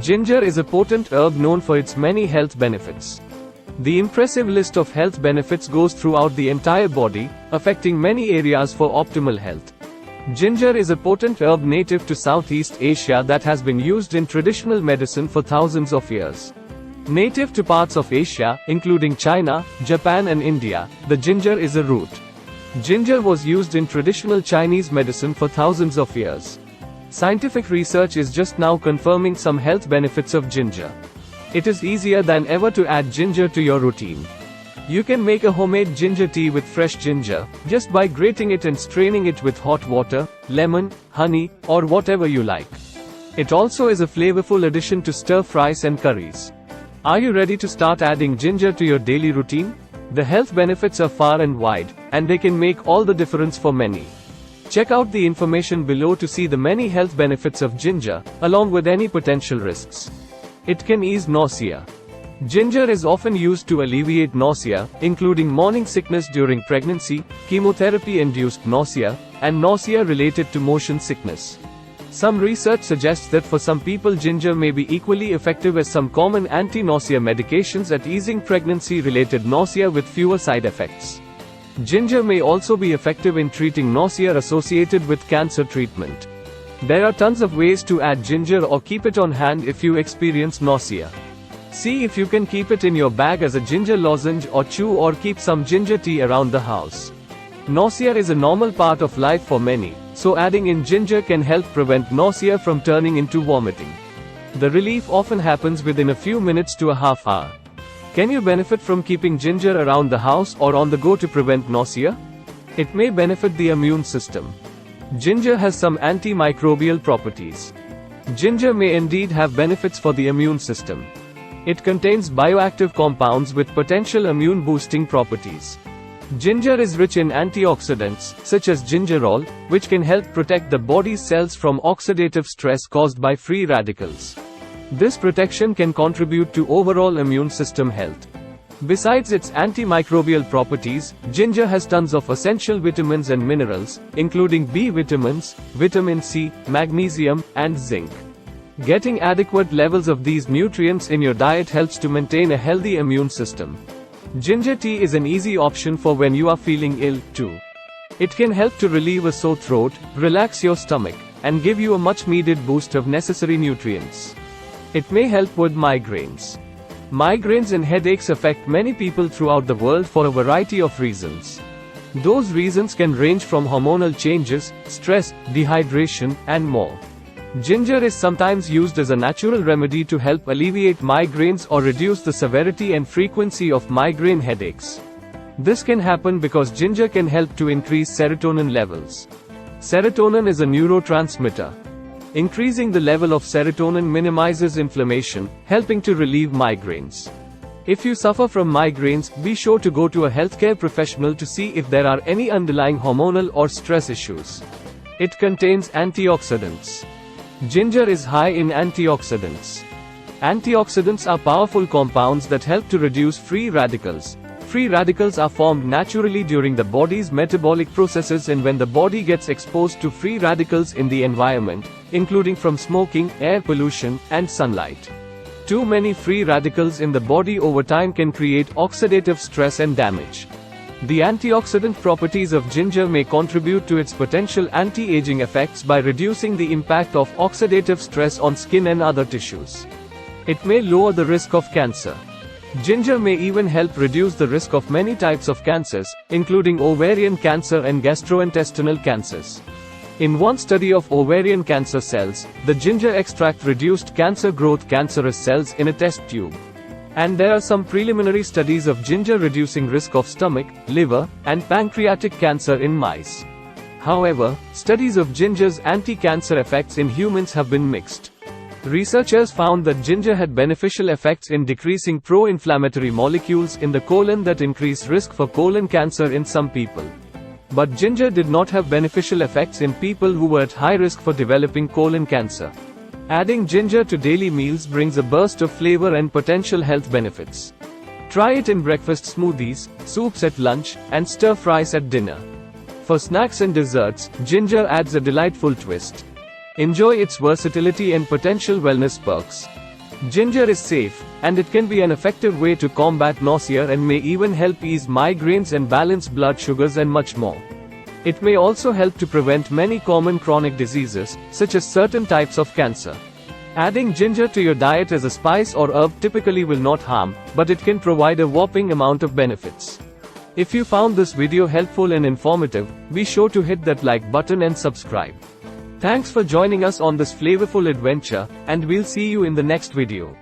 Ginger is a potent herb known for its many health benefits. The impressive list of health benefits goes throughout the entire body, affecting many areas for optimal health. Ginger is a potent herb native to Southeast Asia that has been used in traditional medicine for thousands of years. Native to parts of Asia, including China, Japan and India, the ginger is a root. Ginger was used in traditional Chinese medicine for thousands of years. Scientific research is just now confirming some health benefits of ginger. It is easier than ever to add ginger to your routine. You can make a homemade ginger tea with fresh ginger, just by grating it and straining it with hot water, lemon, honey, or whatever you like. It also is a flavorful addition to stir-fries and curries. Are you ready to start adding ginger to your daily routine? The health benefits are far and wide, and they can make all the difference for many. Check out the information below to see the many health benefits of ginger, along with any potential risks. It can ease nausea. Ginger is often used to alleviate nausea, including morning sickness during pregnancy, chemotherapy-induced nausea, and nausea related to motion sickness. Some research suggests that for some people ginger may be equally effective as some common anti-nausea medications at easing pregnancy-related nausea with fewer side effects. Ginger may also be effective in treating nausea associated with cancer treatment. There are tons of ways to add ginger or keep it on hand if you experience nausea. See if you can keep it in your bag as a ginger lozenge or chew or keep some ginger tea around the house. Nausea is a normal part of life for many, so adding in ginger can help prevent nausea from turning into vomiting. The relief often happens within a few minutes to a half hour. Can you benefit from keeping ginger around the house or on the go to prevent nausea? It may benefit the immune system. Ginger has some antimicrobial properties. Ginger may indeed have benefits for the immune system. It contains bioactive compounds with potential immune-boosting properties. Ginger is rich in antioxidants, such as gingerol, which can help protect the body's cells from oxidative stress caused by free radicals. This protection can contribute to overall immune system health. Besides its antimicrobial properties, ginger has tons of essential vitamins and minerals, including B vitamins, vitamin C, magnesium, and zinc. Getting adequate levels of these nutrients in your diet helps to maintain a healthy immune system. Ginger tea is an easy option for when you are feeling ill, too. It can help to relieve a sore throat, relax your stomach, and give you a much-needed boost of necessary nutrients. It may help with migraines. Migraines and headaches affect many people throughout the world for a variety of reasons. Those reasons can range from hormonal changes, stress, dehydration, and more. Ginger is sometimes used as a natural remedy to help alleviate migraines or reduce the severity and frequency of migraine headaches. This can happen because ginger can help to increase serotonin levels. Serotonin is a neurotransmitter. Increasing the level of serotonin minimizes inflammation, helping to relieve migraines. If you suffer from migraines, be sure to go to a healthcare professional to see if there are any underlying hormonal or stress issues. It contains antioxidants. Ginger is high in antioxidants. Antioxidants are powerful compounds that help to reduce free radicals. Free radicals are formed naturally during the body's metabolic processes and when the body gets exposed to free radicals in the environment, including from smoking, air pollution, and sunlight. Too many free radicals in the body over time can create oxidative stress and damage. The antioxidant properties of ginger may contribute to its potential anti-aging effects by reducing the impact of oxidative stress on skin and other tissues. It may lower the risk of cancer. Ginger may even help reduce the risk of many types of cancers, including ovarian cancer and gastrointestinal cancers. In one study of ovarian cancer cells, the ginger extract reduced cancer growth cancerous cells in a test tube. And there are some preliminary studies of ginger reducing risk of stomach, liver, and pancreatic cancer in mice. However, studies of ginger's anti-cancer effects in humans have been mixed. Researchers found that ginger had beneficial effects in decreasing pro-inflammatory molecules in the colon that increase risk for colon cancer in some people. But ginger did not have beneficial effects in people who were at high risk for developing colon cancer. Adding ginger to daily meals brings a burst of flavor and potential health benefits. Try it in breakfast smoothies, soups at lunch, and stir-fries at dinner. For snacks and desserts, ginger adds a delightful twist. Enjoy its versatility and potential wellness perks. Ginger is safe, and it can be an effective way to combat nausea and may even help ease migraines and balance blood sugars and much more. It may also help to prevent many common chronic diseases, such as certain types of cancer. Adding ginger to your diet as a spice or herb typically will not harm, but it can provide a whopping amount of benefits. If you found this video helpful and informative, be sure to hit that like button and subscribe. Thanks for joining us on this flavorful adventure, and we'll see you in the next video.